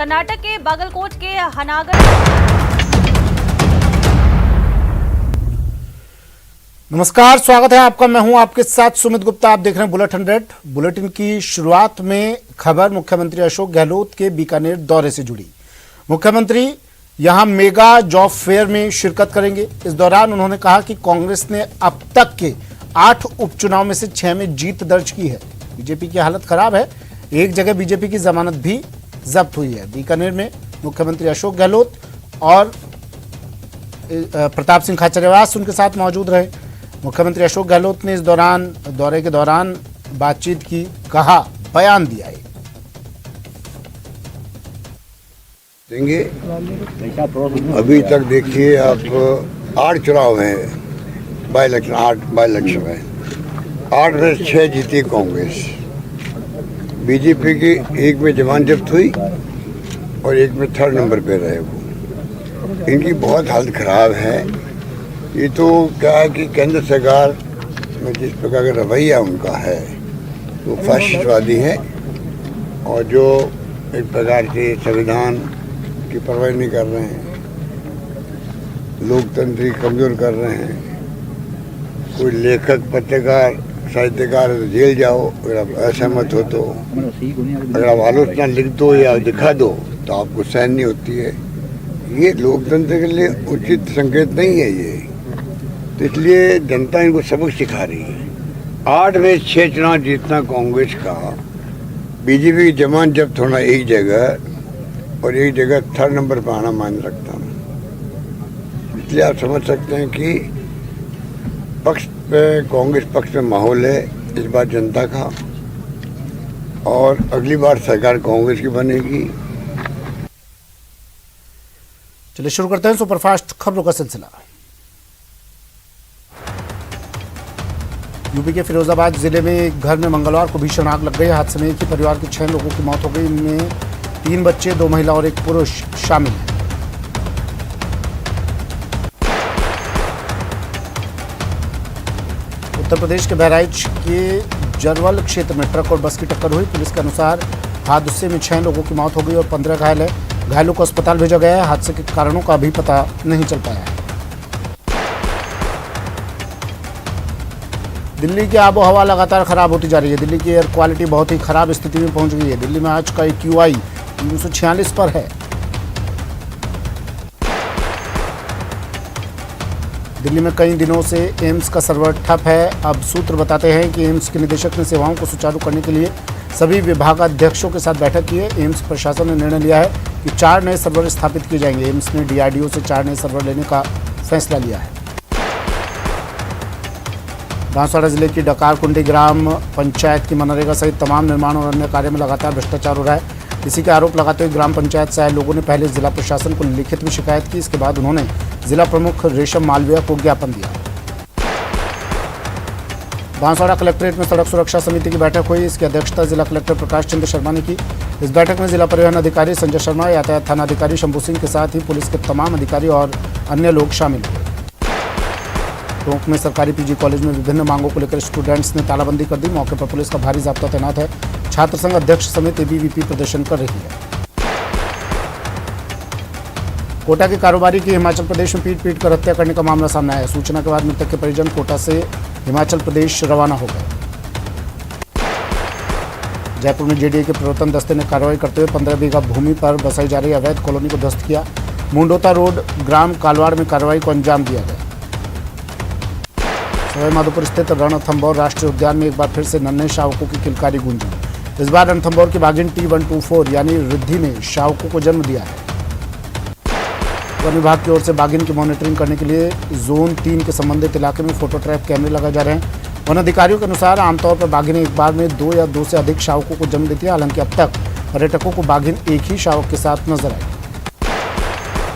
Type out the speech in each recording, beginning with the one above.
कर्नाटक के बागलकोट के हनागर। नमस्कार, स्वागत है आपका। मैं हूं आपके साथ सुमित गुप्ता। आप देख रहे हैं बुलेटिन 100। बुलेटिन की शुरुआत में खबर मुख्यमंत्री अशोक गहलोत के बीकानेर दौरे से जुड़ी। मुख्यमंत्री यहां मेगा जॉब फेयर में शिरकत करेंगे। इस दौरान उन्होंने कहा कि कांग्रेस ने अब तक के 8 उपचुनाव में से 6 में जीत दर्ज की है। बीजेपी की हालत खराब है। एक जगह बीजेपी की जमानत भी जब्त हुई है। बीकानेर में मुख्यमंत्री अशोक गहलोत और प्रताप सिंह खाचरियावास उनके साथ मौजूद रहे। मुख्यमंत्री अशोक गहलोत ने इस दौरे के दौरान बातचीत की, कहा, बयान दिया है। देंगे अभी तक देखिए आप 8 चुनाव हैं, बाई इलेक्शन 8 बाई इलेक्शन है। 8 में 6 जीती कांग्रेस। बीजेपी की एक में जमानत जब्त हुई और एक में 3rd नंबर पे रहे वो। इनकी बहुत हालत खराब है। ये तो क्या है कि केंद्र सरकार में जिस प्रकार का रवैया उनका है वो फाशिस्टवादी है और जो एक प्रकार के संविधान की परवाह नहीं कर रहे हैं, लोकतंत्र कमज़ोर कर रहे हैं। कोई लेखक, पत्रकार, साहित्यकार तो जेल जाओ, अगर आप असहमत हो तो, अगर आप आलोचना लिख दो या दिखा दो तो आपको सहन नहीं होती है। ये लोकतंत्र के लिए उचित संकेत नहीं है ये। तो इसलिए जनता इनको सबक सिखा रही है। 8 में 6 चुनाव जीतना कांग्रेस का, बीजेपी की जमानत जब्त होना एक जगह और एक जगह 3rd नंबर पर आना मायने रखता है। इसलिए आप समझ सकते हैं कि पक्ष पे, कांग्रेस पक्ष में माहौल है इस बार जनता का, और अगली बार सरकार कांग्रेस की बनेगी। चलिए शुरू करते हैं सुपरफास्ट खबरों का सिलसिला। यूपी के फिरोजाबाद जिले में एक घर में मंगलवार को भीषण आग लग गई। हादसे में एक ही परिवार के 6 लोगों की मौत हो गई। इनमें 3 बच्चे, 2 महिला और 1 पुरुष शामिल हैं। उत्तर प्रदेश के बहराइच के जरवल क्षेत्र में ट्रक और बस की टक्कर हुई। पुलिस के अनुसार हादसे में 6 लोगों की मौत हो गई और 15 घायल है। घायलों को अस्पताल भेजा गया है। हादसे के कारणों का अभी पता नहीं चल पाया है। दिल्ली की आबोहवा लगातार खराब होती जा रही है। दिल्ली की एयर क्वालिटी बहुत ही खराब स्थिति में पहुंच गई है। दिल्ली में आज का AQI 346 पर है। दिल्ली में कई दिनों से एम्स का सर्वर ठप है। अब सूत्र बताते हैं कि एम्स के निदेशक ने सेवाओं को सुचारू करने के लिए सभी विभागाध्यक्षों के साथ बैठक की है। एम्स प्रशासन ने निर्णय लिया है कि 4 नए सर्वर स्थापित किए जाएंगे। एम्स ने DRDO से 4 नए सर्वर लेने का फैसला लिया है। बांसवाड़ा जिले की डकारकुंडी ग्राम पंचायत की मनरेगा सहित तमाम निर्माण और अन्य कार्य में लगातार भ्रष्टाचार हो रहा है। इसी के आरोप लगाते हुए ग्राम पंचायत से आए लोगों ने पहले जिला प्रशासन को लिखित में शिकायत की। इसके बाद उन्होंने जिला प्रमुख रेशम मालविया को ज्ञापन दिया। बांसवाड़ा कलेक्ट्रेट में सड़क सुरक्षा समिति की बैठक हुई। इसकी अध्यक्षता जिला कलेक्टर प्रकाश चंद्र शर्मा ने की। इस बैठक में जिला परिवहन अधिकारी संजय शर्मा, यातायात थाना अधिकारी शंभू सिंह के साथ ही पुलिस के तमाम अधिकारी और अन्य लोग शामिल हुए। टोंक में सरकारी PG कॉलेज में विभिन्न मांगों को लेकर स्टूडेंट्स ने तालाबंदी कर दी। मौके पर पुलिस का भारी जाब्ता तैनात है। छात्र संघ अध्यक्ष समेत ABVP प्रदर्शन कर रही है। कोटा के कारोबारी की हिमाचल प्रदेश में पीट कर हत्या करने का मामला सामने आया। सूचना के बाद मृतक के परिजन कोटा से हिमाचल प्रदेश रवाना हो गए। जयपुर में JDA के प्रवर्तन दस्ते ने कार्रवाई करते हुए 15 बीघा भूमि पर बसाई जा रही अवैध कॉलोनी को ध्वस्त किया। मुंडोता रोड ग्राम कालवाड़ में कार्रवाई को अंजाम दिया गया। सवाईमाधोपुर स्थित रणथंभौर राष्ट्रीय उद्यान में एक बार फिर से नन्हे शावकों की किलकारी गूंजी। इस बार रणथंभौर की बाघिन T124 यानी रिद्धि ने शावकों को जन्म दिया है। वन विभाग की ओर से बाघिन की मॉनिटरिंग करने के लिए जोन 3 के संबंधित इलाके में फोटो ट्रैप कैमरे लगाए जा रहे हैं। वन अधिकारियों के अनुसार आमतौर पर बाघिन एक बार में 2 या 2 से अधिक शावकों को जन्म देती है। हालांकि अब तक पर्यटकों को बाघिन एक ही शावक के साथ नजर आई।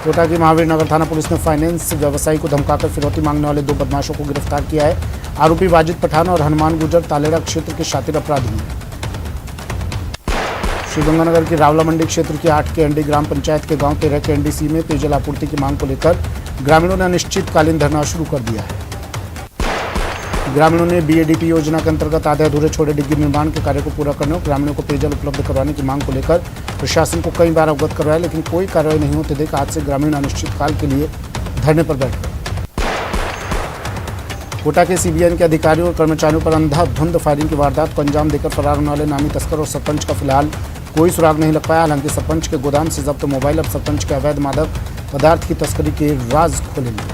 कोटा की महावीर नगर थाना पुलिस ने फाइनेंस व्यवसायी को धमकाकर फिरौती मांगने वाले 2 बदमाशों को गिरफ्तार किया है। आरोपी वाजिद पठान और हनुमान गुर्जर तालेड़ा क्षेत्र के शातिर अपराधी हैं। श्रीगंगानगर की रावला मंडी क्षेत्र की 8 के ND ग्राम पंचायत के गांव 13 के NDC में पेयजल आपूर्ति की मांग को लेकर ग्रामीणों ने अनिश्चितकालीन धरना शुरू कर दिया है। ग्रामीणों ने बीएडीपी योजना के अंतर्गत आधे अधूरे छोड़े डिग्गी निर्माण के कार्य को पूरा करने और ग्रामीणों को पेयजल उपलब्ध करवाने की मांग को लेकर प्रशासन को कई बार अवगत करवाया, लेकिन कोई कार्रवाई नहीं होते देख आज से ग्रामीण अनिश्चितकाल के लिए धरने पर बैठ गए। कोटा के सीबीएन के अधिकारियों और कर्मचारियों पर अंधाधुंध फायरिंग की वारदात को अंजाम देकर फरार होने वाले नामी तस्कर और सरपंच का फिलहाल कोई सुराग नहीं लग पाया। हालांकि सरपंच के गोदाम से जब्त मोबाइल अब सरपंच के अवैध मादक पदार्थ की तस्करी के राज खोलेंगे।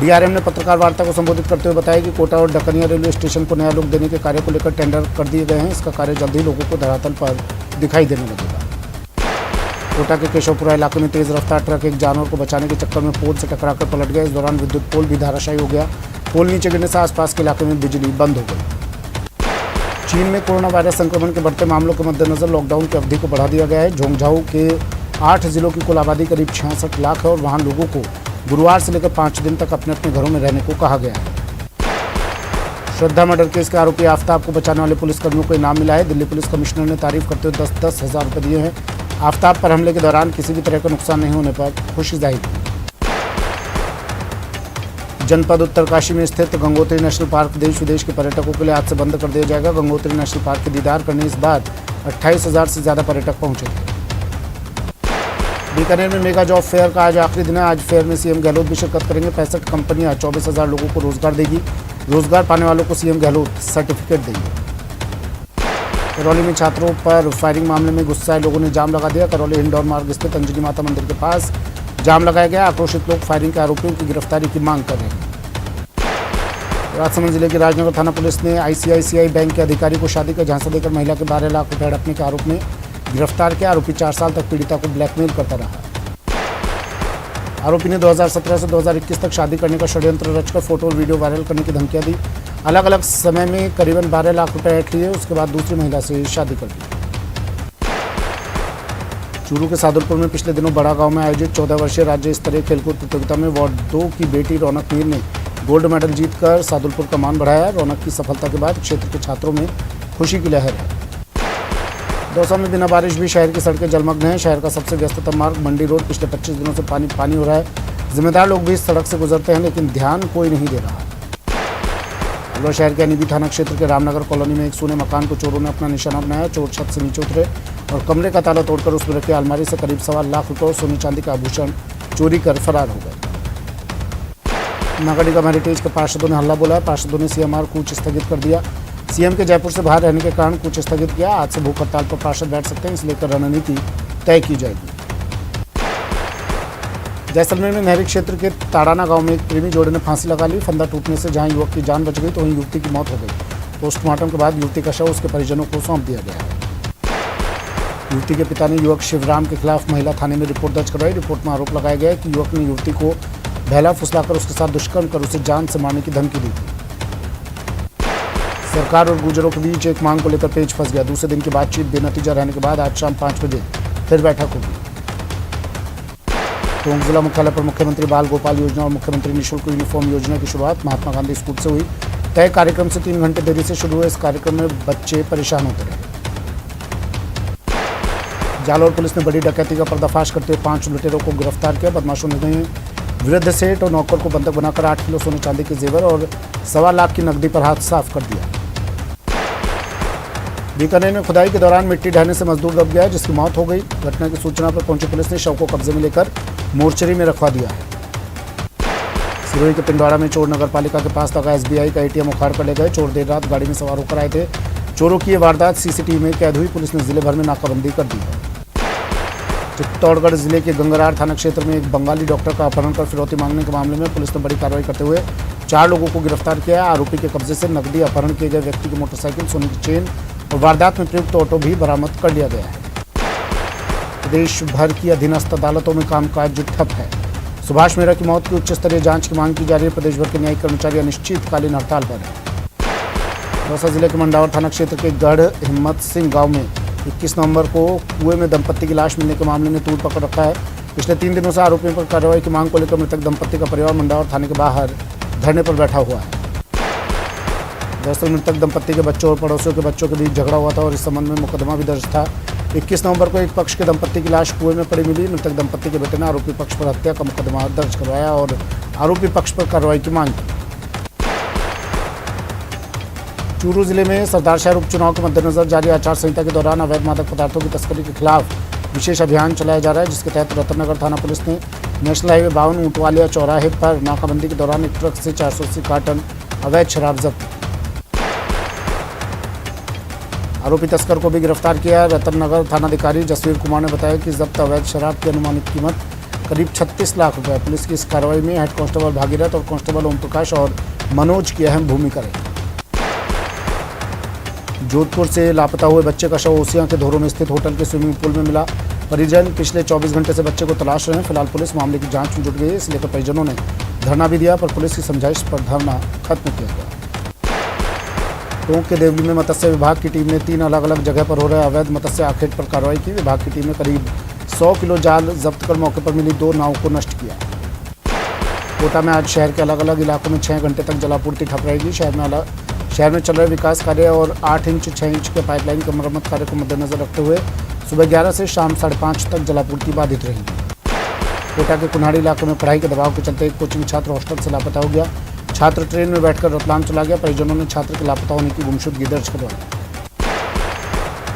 डीआरएम ने पत्रकार वार्ता को संबोधित करते हुए बताया कि कोटा और डकनिया रेलवे स्टेशन को नया लुक देने के कार्य को लेकर टेंडर कर दिए गए हैं। इसका कार्य जल्द ही लोगों को धरातल पर दिखाई देने लगेगा। कोटा के केशवपुरा इलाके में तेज रफ्तार ट्रक एक जानवर को बचाने के चक्कर में पोल से टकराकर पलट गया। इस दौरान विद्युत पोल भी धराशायी हो गया। पोल नीचे गिरने से आसपास के इलाके में बिजली बंद हो गई। चीन में कोरोना वायरस संक्रमण के बढ़ते मामलों के मद्देनजर लॉकडाउन की अवधि को बढ़ा दिया गया है। झोंगझाऊ के 8 जिलों की कुल आबादी करीब 66 लाख है और वहां लोगों को गुरुवार से लेकर 5 दिन तक अपने अपने घरों में रहने को कहा गया है। श्रद्धा मर्डर केस के आरोपी आफ्ताब को बचाने वाले पुलिसकर्मियों को इनाम मिला है। दिल्ली पुलिस कमिश्नर ने तारीफ करते हुए 10-10 हज़ार रुपये दिए हैं। आफ्ताब पर हमले के दौरान किसी भी तरह का नुकसान नहीं होने पर खुशी जाहिर की। जनपद उत्तरकाशी में स्थित गंगोत्री नेशनल पार्क देश विदेश के पर्यटकों के लिए आज से बंद कर दिया जाएगा। गंगोत्री नेशनल पार्क के दीदार करने इस बार 28,000 से ज़्यादा पर्यटक पहुंचे थे। बीकानेर में मेगा जॉब फेयर का आज आखिरी दिन है। आज फेयर में सीएम गहलोत भी शिरकत करेंगे। 65 कंपनियां 24,000 लोगों को रोजगार देगी। रोजगार पाने वालों को सीएम गहलोत सर्टिफिकेट देंगे। करौली में छात्रों पर फायरिंग मामले में गुस्साए लोगों ने जाम लगा दिया। करौली इंडोर मार्ग स्थित अंजनी माता मंदिर के पास जाम लगाया गया। आक्रोशित लोग फायरिंग के आरोपियों की गिरफ्तारी की मांग कर रहे हैं। राजसमंद जिले की राजनगर थाना पुलिस ने आईसीआईसीआई बैंक के अधिकारी को शादी का झांसा देकर महिला के 12 लाख रुपए हड़पने के आरोप में गिरफ्तार किया। आरोपी 4 साल तक पीड़िता को ब्लैकमेल करता रहा। आरोपी ने 2017 से 2021 तक शादी करने का षड्यंत्र रचकर फोटो और वीडियो वायरल करने की धमकियां दी। अलग अलग समय में करीबन 12 लाख रुपए ऐंठ लिए। उसके बाद दूसरी महिला से शादी कर ली। चूरू के सादुलपुर में पिछले दिनों बड़ा गांव में आयोजित 14 वर्षीय राज्य स्तरीय खेलकूद प्रतियोगिता में वार्ड 2 की बेटी रौनक मीर ने गोल्ड मेडल जीतकर सादुलपुर का मान बढ़ाया। रौनक की सफलता के बाद क्षेत्र के छात्रों में खुशी की लहर है। दौसा में बिना बारिश भी शहर की सड़कें जलमग्न हैं। शहर का सबसे व्यस्ततम मार्ग मंडी रोड पिछले 25 दिनों से पानी हो रहा है। जिम्मेदार लोग भी इस सड़क से गुजरते हैं, लेकिन ध्यान कोई नहीं दे रहा। अलवर शहर के अनीबी थाना क्षेत्र के रामनगर कॉलोनी में एक सूने मकान को चोरों ने अपना निशाना बनाया। चोर छत से नीचे उतरे और कमरे का ताला तोड़कर उसमें रखी अलमारी से करीब 1.25 लाख रुपये और सोने चांदी का आभूषण चोरी कर फरार हो गए। नागरिक हेरिटेज के पार्षदों ने हल्ला बोला। पार्षदों ने सीएमआर कूच स्थगित कर दिया। सीएम के जयपुर से बाहर रहने के कारण कूच स्थगित किया। आज से भूख हड़ताल पर पार्षद बैठ सकते हैं, इस लेकर रणनीति तय की जाएगी। जैसलमेर में नहरी क्षेत्र के ताड़ाना गांव में एक प्रेमी जोड़े ने फांसी लगा ली। फंदा टूटने से जहां युवक की जान बच गई तो वहीं युवती की मौत हो गई। पोस्टमार्टम के बाद युवती का शव उसके परिजनों को सौंप दिया गया है। युवती के पिता ने युवक शिवराम के खिलाफ महिला थाने में रिपोर्ट दर्ज करवाई। रिपोर्ट में आरोप लगाया गया है कि युवक ने युवती को बहला फुसलाकर उसके साथ दुष्कर्म कर उसे जान से मारने की धमकी दी थी। सरकार और गुर्जरों के बीच एक मांग को लेकर पेच फंस गया। दूसरे दिन की बातचीत बेनतीजा रहने के बाद आज शाम 5 बजे फिर बैठक होगी। टोंक जिला मुख्यालय पर मुख्यमंत्री बाल गोपाल योजना और मुख्यमंत्री निःशुल्क यूनिफॉर्म योजना की शुरुआत महात्मा गांधी स्कूल से हुई। तय कार्यक्रम से 3 घंटे देरी से शुरू हुए इस कार्यक्रम में बच्चे परेशान होते रहे। जालौर पुलिस ने बड़ी डकैती का पर्दाफाश करते हुए 5 लुटेरों को गिरफ्तार किया। बदमाशों ने वृद्ध सेठ और नौकर को बंधक बनाकर 8 किलो सोने चांदी के जेवर और 1.25 लाख की नकदी पर हाथ साफ कर दिया। बीकानेर में खुदाई के दौरान मिट्टी ढहने से मजदूर दब गया, जिसकी मौत हो गई। घटना की सूचना पर पहुंची पुलिस ने शव को कब्जे में लेकर मोर्चरी में रखवा दिया है। सिरोही के पिंडवाड़ा में चोर नगर पालिका के पास लगा एसबीआई का एटीएम उखाड़ कर ले गए। चोर देर रात गाड़ी में सवार होकर आए थे। चोरों की ये वारदात सीसीटीवी में कैद हुई। पुलिस ने जिले भर में नाकाबंदी कर दी है। चित्तौड़गढ़ जिले के गंगरार थाना क्षेत्र में एक बंगाली डॉक्टर का अपहरण कर फिरौती मांगने के मामले में पुलिस ने बड़ी कार्रवाई करते हुए 4 लोगों को गिरफ्तार किया। आरोपी के कब्जे से नकदी, अपहरण किए गए व्यक्ति की मोटरसाइकिल, सोने की चेन और वारदात में प्रयुक्त ऑटो भी बरामद कर लिया गया है। प्रदेश भर की अधीनस्थ अदालतों में कामकाज ठप है। सुभाष मेहरा की मौत की उच्च स्तरीय जांच की मांग की जा रही है। प्रदेश भर के न्यायिक कर्मचारी अनिश्चितकालीन हड़ताल पर है। दौसा जिले के मंडावर थाना क्षेत्र के गढ़ हिम्मत सिंह गांव में 21 नवंबर को कुएं में दंपत्ति की लाश मिलने के मामले में तूल पकड़ रखा है। पिछले 3 दिनों से आरोपियों पर कार्रवाई की मांग को लेकर मृतक दंपत्ति का परिवार मंडावर थाने के बाहर धरने पर बैठा हुआ है। दरअसल मृतक दंपत्ति के बच्चों और पड़ोसियों के बच्चों के बीच झगड़ा हुआ था और इस संबंध में मुकदमा भी दर्ज था। 21 नवंबर को एक पक्ष के दंपत्ति की लाश कुएं में पड़ी मिली। मृतक दंपत्ति के बेटे ने आरोपी पक्ष पर हत्या का मुकदमा दर्ज करवाया और आरोपी पक्ष पर कार्रवाई की मांग की। चूरू जिले में सरदार शहर उपचुनाव के मद्देनजर जारी आचार संहिता के दौरान अवैध मादक पदार्थों की तस्करी के खिलाफ विशेष अभियान चलाया जा रहा है, जिसके तहत रतननगर थाना पुलिस ने नेशनल हाईवे 52 ऊंटवालिया चौराहे पर नाकाबंदी के दौरान एक ट्रक से 480 कार्टन अवैध शराब जब्त की। आरोपी तस्कर को भी गिरफ्तार किया है। रतननगर थानाधिकारी जसवीर कुमार ने बताया कि जब्त अवैध शराब की अनुमानित कीमत करीब 36 लाख रुपए। पुलिस की इस कार्रवाई में हेड कांस्टेबल भागीरथ और कांस्टेबल ओम प्रकाश और मनोज की अहम भूमिका रही। जोधपुर से लापता हुए बच्चे का शव ओसियां के धोरों में स्थित होटल के स्विमिंग पूल में मिला। परिजन पिछले 24 घंटे से बच्चे को तलाश रहे हैं। फिलहाल पुलिस मामले की जांच में जुट गई है। इसे लेकर परिजनों ने धरना भी दिया, पर पुलिस की समझाइश पर धरना खत्म किया गया। टोंक के देवली में मत्स्य विभाग की टीम ने 3 अलग अलग जगह पर हो रहे अवैध मत्स्य आखेट पर कार्रवाई की। विभाग की टीम ने करीब 100 किलो जाल जब्त कर मौके पर मिली 2 नाव को नष्ट किया। कोटा में आज शहर के अलग अलग इलाकों में 6 घंटे तक जलापूर्ति ठप रहेगी। शहर में चल रहे विकास कार्य और 8 इंच 6 इंच के पाइपलाइन के मरम्मत कार्य को मद्देनजर रखते हुए सुबह 11 से शाम 5:30 तक जलापूर्ति बाधित रहेगी। कोटा के कुन्हाड़ी इलाके में पढ़ाई के दबाव के चलते एक कोचिंग छात्र हॉस्टल से लापता हो गया। छात्र ट्रेन में बैठकर रतलाम चला गया। परिजनों ने छात्र के लापता होने की गुमशुदगी दर्ज करवाई।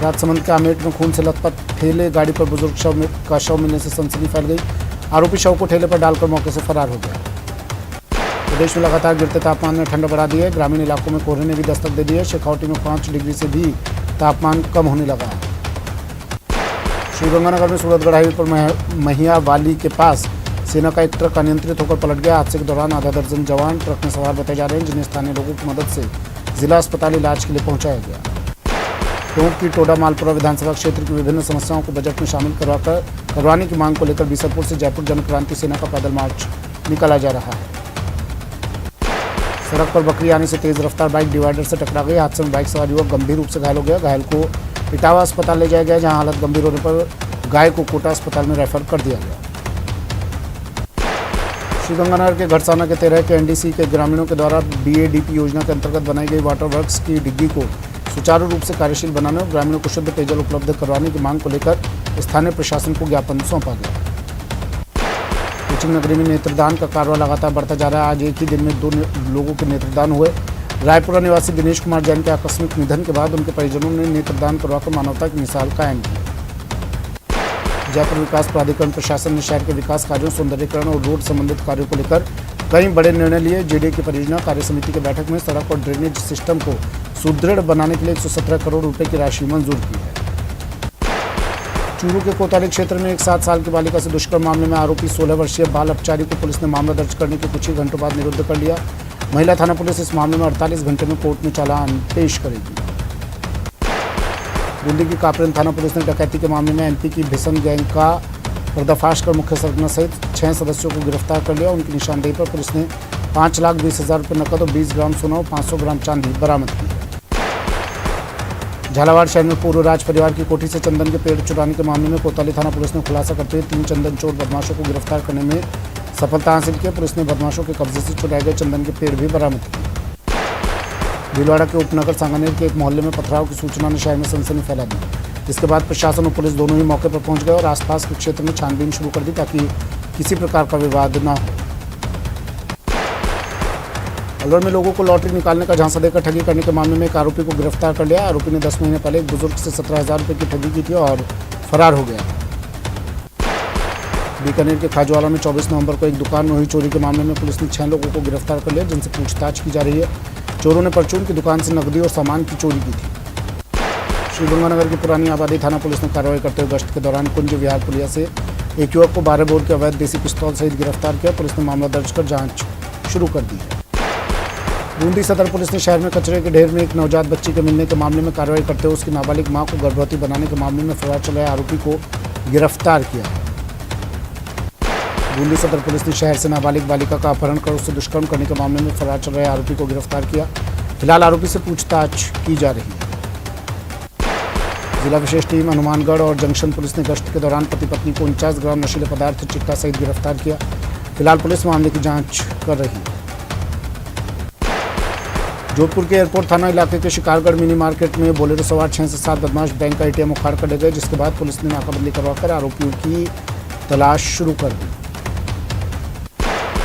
राजसमंद के आमेट में खून से लथपथ ठेले गाड़ी पर बुजुर्ग का शव मिलने से सनसनी फैल गई। आरोपी शव को ठेले पर डालकर मौके से फरार हो गया। प्रदेश में लगातार गिरते तापमान ने ठंड बढ़ा दी है। ग्रामीण इलाकों में कोहरे ने भी दस्तक दे दी है। शेखावटी में 5 डिग्री से भी तापमान कम होने लगा है। श्रीगंगानगर में सूरतगढ़ हाईवे पर महियावाली के पास सेना का एक ट्रक अनियंत्रित होकर पलट गया। हादसे के दौरान आधा दर्जन जवान ट्रक में सवार बताए जा रहे हैं, जिन्हें स्थानीय लोगों की मदद से जिला अस्पताल इलाज के लिए पहुंचाया गया। टोंक की टोडा मालपुरा विधानसभा क्षेत्र की विभिन्न समस्याओं को बजट में शामिल करवाने की मांग को लेकर बीसलपुर से जयपुर जनक्रांति सेना का पैदल मार्च निकाला जा रहा है। सड़क पर बकरी आने से तेज रफ्तार बाइक डिवाइडर से टकरा गई। हादसे में बाइक सवार युवक गंभीर रूप से घायल हो गया। घायल को इटावा अस्पताल ले जाया गया, जहां हालत गंभीर होने पर गाय को कोटा अस्पताल में रेफर कर दिया गया। श्रीगंगानगर के घरसाना के 13 के एनडीसी के ग्रामीणों के द्वारा बीएडीपी योजना के अंतर्गत बनाई गई वाटर वर्क्स की डिग्गी को सुचारू रूप से कार्यशील बनाने और ग्रामीणों को शुद्ध पेयजल उपलब्ध करवाने की मांग को लेकर स्थानीय प्रशासन को ज्ञापन सौंपा गया। कोचिंग नगरी में नेत्रदान का कार्य लगातार बढ़ता जा रहा है। आज एक ही दिन में 2 लोगों के नेत्रदान हुए। रायपुरा निवासी दिनेश कुमार जैन के आकस्मिक निधन के बाद उनके परिजनों ने नेत्रदान करवाकर मानवता की मिसाल कायम की। जयपुर विकास प्राधिकरण प्रशासन ने शहर के विकास कार्यों, सौंदर्यीकरण और रोड संबंधित कार्यों को लेकर कई बड़े निर्णय लिए। जेडीए की परियोजना कार्य समिति की बैठक में सड़क और ड्रेनेज सिस्टम को सुदृढ़ बनाने के लिए 117 करोड़ रुपए की राशि मंजूर की है। चूरू के कोतवाली क्षेत्र में एक 7 साल की बालिका से दुष्कर्म मामले में आरोपी 16 वर्षीय बाल अपचारी को पुलिस ने मामला दर्ज करने के कुछ ही घंटों बाद निरुद्ध कर लिया। महिला थाना पुलिस इस मामले में 48 घंटे में कोर्ट में चालान पेश करेगी। बूंदी की कापरेन थाना पुलिस ने डकैती के मामले में एमपी की भिसन गैंग का पर्दाफाश कर मुख्य सरगना सहित 6 सदस्यों को गिरफ्तार कर लिया। उनकी निशानदेही पर पुलिस ने 5,20,000 रुपये नकद और 20 ग्राम सोना और 500 ग्राम चांदी बरामद की है। झालावाड़ शहर में पूर्व राज परिवार की कोठी से चंदन के पेड़ चुराने के मामले में कोतवाली थाना पुलिस ने खुलासा करते हुए 3 चंदन चोर बदमाशों को गिरफ्तार करने में सफलता हासिल की। पुलिस ने बदमाशों के कब्जे से चुराए गए चंदन के पेड़ भी बरामद किए। भीलवाड़ा के उपनगर सांगानेर के एक मोहल्ले में पथराव की सूचना ने शहर में सनसनी फैला दी, जिसके बाद प्रशासन और पुलिस दोनों ही मौके पर पहुंच गए और आसपास के क्षेत्र में छानबीन शुरू कर दी ताकि किसी प्रकार का विवाद न हो। अलवर में लोगों को लॉटरी निकालने का झांसा देकर ठगी करने के मामले में एक आरोपी को गिरफ्तार कर लिया। आरोपी ने 10 महीने पहले एक बुजुर्ग से 17,000 रुपये की ठगी की थी और फरार हो गया। बीकानेर के खाजवाला में 24 नवंबर को एक दुकान में हुई चोरी के मामले में पुलिस ने 6 लोगों को गिरफ्तार कर लिया, जिनसे पूछताछ की जा रही है। चोरों ने परचून की दुकान से नकदी और सामान की चोरी की थी। श्रीगंगानगर की पुरानी आबादी थाना पुलिस ने कार्रवाई करते हुए गश्त के दौरान कुंज विहार पुलिया से एक युवक को 12 बोर के अवैध देसी पिस्तौल सहित गिरफ्तार किया। पुलिस ने मामला दर्ज कर जांच शुरू कर दी है। बूंदी सदर पुलिस ने शहर में कचरे के ढेर में एक नवजात बच्ची के मिलने के मामले में कार्रवाई करते हुए उसकी नाबालिग मां को गर्भवती बनाने के मामले में फरार चल रहे आरोपी को गिरफ्तार किया है। बूंदी सदर पुलिस ने शहर से नाबालिग बालिका का अपहरण कर उससे दुष्कर्म करने के मामले में फरार चल रहे आरोपी को गिरफ्तार किया। फिलहाल आरोपी से पूछताछ की जा रही है। जिला विशेष टीम हनुमानगढ़ और जंक्शन पुलिस ने गश्त के दौरान पति पत्नी को 49 ग्राम नशीले पदार्थ चिट्टा सहित गिरफ्तार किया। फिलहाल पुलिस मामले की जांच कर रही है। जोधपुर के एयरपोर्ट थाना इलाके के शिकारगढ़ मिनी मार्केट में बोलेरो सवार 6 से 7 बदमाश बैंक का एटीएम उखाड़ कर ले गए, जिसके बाद पुलिस ने नाकाबंदी करवाकर आरोपियों की तलाश शुरू कर दी।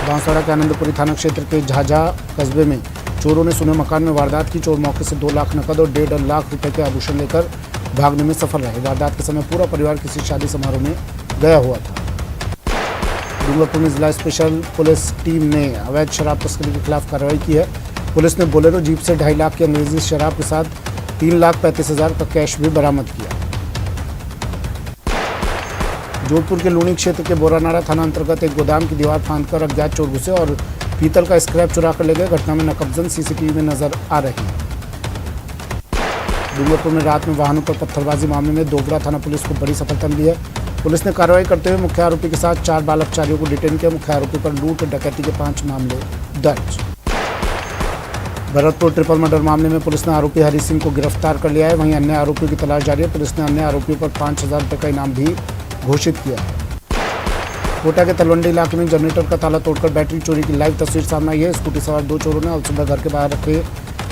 बांसवाड़ा के आनंदपुरी थाना क्षेत्र के झाझा कस्बे में चोरों ने सुने मकान में वारदात की। चोर मौके से 2 लाख नकद और 1.5 लाख रुपए के आभूषण लेकर भागने में सफल रहे। वारदात के समय पूरा परिवार किसी शादी समारोह में गया हुआ था। डूंगरपुर में जिला स्पेशल पुलिस टीम ने अवैध शराब तस्करी के खिलाफ कार्रवाई की है। पुलिस ने बोलेरो जीप से 2.5 लाख की अंग्रेजी शराब के साथ 3,35,000 का कैश भी बरामद किया। जोधपुर के लूणी क्षेत्र के बोरानाड़ा थाना अंतर्गत एक गोदाम की दीवार फांदकर अज्ञात चोर घुसे और पीतल का स्क्रैप चुरा कर ले गए। घटना में नकबजन सीसीटीवी में नजर आ रही है। डूंगरपुर में रात में वाहनों पर पत्थरबाजी मामले में दोगरा थाना पुलिस को बड़ी सफलता मिली है। पुलिस ने कार्रवाई करते हुए मुख्य आरोपी के साथ 4 बाल अपचारियों को डिटेन किया। मुख्य आरोपी पर लूट डकैती के 5 मामले दर्ज। भरतपुर ट्रिपल मर्डर मामले में पुलिस ने आरोपी हरी सिंह को गिरफ्तार कर लिया है। वहीं अन्य आरोपियों की तलाश जारी है। पुलिस ने अन्य आरोपियों पर 5,000 रुपये का इनाम भी घोषित किया है। कोटा के तलवंडी इलाके में जनरेटर का ताला तोड़कर बैटरी चोरी की लाइव तस्वीर सामने आई है। स्कूटी सवार 2 चोरों ने आज सुबह घर के बाहर रखे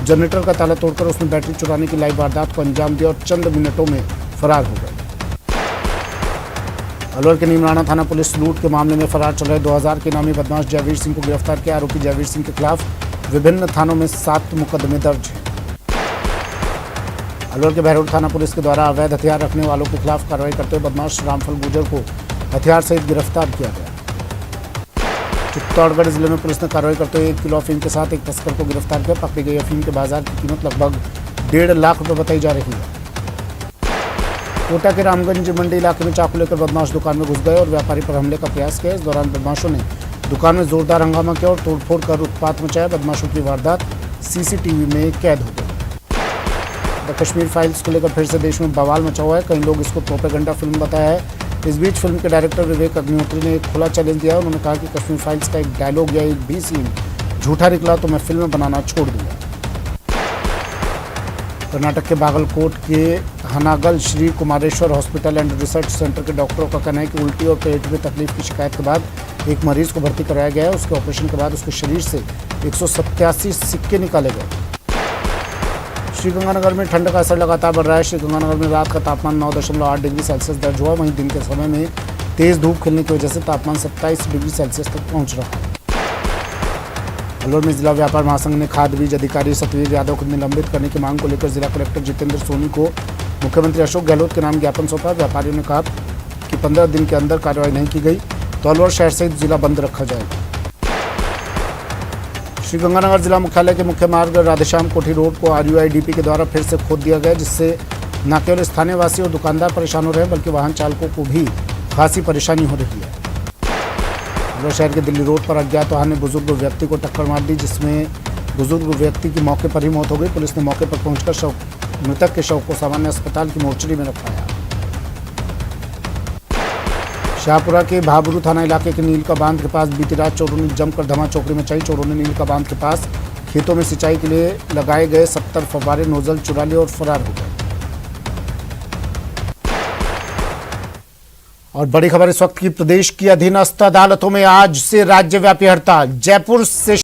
जनरेटर का ताला तोड़कर उसमें बैटरी चुराने की लाइव वारदात को अंजाम दिया और चंद मिनटों में फरार हो गए। अलवर के नीमराना थाना पुलिस लूट के मामले में फरार चल रहे 2000 के इनामी बदमाश जयवीर सिंह को गिरफ्तार किया। आरोपी जयवीर सिंह के खिलाफ विभिन्न थानों में 7 मुकदमे दर्ज हैं। अलवर के बहरोड थाना पुलिस के द्वारा अवैध हथियार रखने वालों के खिलाफ कार्रवाई करते हुए बदमाश रामफल गुर्जर को हथियार सहित गिरफ्तार किया गया। चित्तौड़गढ़ जिले में पुलिस ने कार्रवाई करते हुए 1 किलो अफीम के साथ एक तस्कर को गिरफ्तार किया। पकड़ी गई अफीम के बाजार की कीमत लगभग 1.5 लाख रुपए बताई जा रही है। कोटा के रामगंज मंडी इलाके में चाकू लेकर बदमाश दुकान में घुस गए और व्यापारी पर हमले का प्रयास किया। इस दौरान बदमाशों ने दुकान में जोरदार हंगामा किया और तोड़फोड़ कर उत्पात मचाया। बदमाशों की वारदात सीसीटीवी में कैद हो गई। द कश्मीर फाइल्स को लेकर फिर से देश में बवाल मचा हुआ है। कई लोग इसको प्रोपेगेंडा फिल्म बताया है। इस बीच फिल्म के डायरेक्टर विवेक अग्निहोत्री ने एक खुला चैलेंज दिया। उन्होंने कहा कि कश्मीर फाइल्स का एक डायलॉग या एक भी सीन झूठा निकला तो मैं फिल्म बनाना छोड़ दूंगा। कर्नाटक के बागलकोट के Hangal Shri Kumareshwar hospital and research centre के डॉक्टरों का कहना है कि उल्टी और पेट में तकलीफ की शिकायत के बाद एक मरीज को भर्ती कराया गया है। उसके ऑपरेशन के बाद उसके शरीर से 187 सिक्के निकाले गए। श्रीगंगानगर में ठंड का असर लगातार बढ़ रहा है। श्रीगंगानगर में रात का तापमान 9.8 डिग्री सेल्सियस दर्ज हुआ। वहीं दिन के समय में तेज धूप खिलने की वजह से तापमान 27 डिग्री सेल्सियस तक पहुंच रहा है। अलवर में जिला व्यापार महासंघ ने खाद बीज अधिकारी सतवीर यादव को निलंबित करने की मांग को लेकर जिला कलेक्टर जितेंद्र सोनी को मुख्यमंत्री अशोक गहलोत के नाम ज्ञापन सौंपा। व्यापारियों ने कहा कि 15 दिन के अंदर कार्रवाई नहीं की गई तो अलवर शहर सहित जिला बंद रखा जाएगा। श्रीगंगानगर जिला मुख्यालय के मुख्य मार्ग राधेश्याम कोठी रोड को RUIDP के द्वारा फिर से खोद दिया गया, जिससे न केवल स्थानीय वासी और दुकानदार परेशान हो रहे हैं बल्कि वाहन चालकों को भी खासी परेशानी हो रही है। अलवर शहर के दिल्ली रोड पर अज्ञात वाहन ने बुजुर्ग व्यक्ति को टक्कर मार दी, जिसमें बुजुर्ग व्यक्ति की मौके पर ही मौत हो गई। पुलिस ने मौके पर पहुंचकर मृतक के शव को सामान्य अस्पताल की मोर्चरी में रखवाया। शाहपुरा के भाबरू थाना इलाके के नील का बांध के पास बीती रात चोरों ने जमकर धमाचौकड़ी मचाई। चोरों ने नील का बांध के पास खेतों में सिंचाई के लिए लगाए गए 70 फव्वारे नोजल चुरा लिए और फरार हो गए। और बड़ी खबर इस वक्त की, प्रदेश की अधीनस्थ अदालतों में आज से राज्यव्यापी हड़ताल। जयपुर से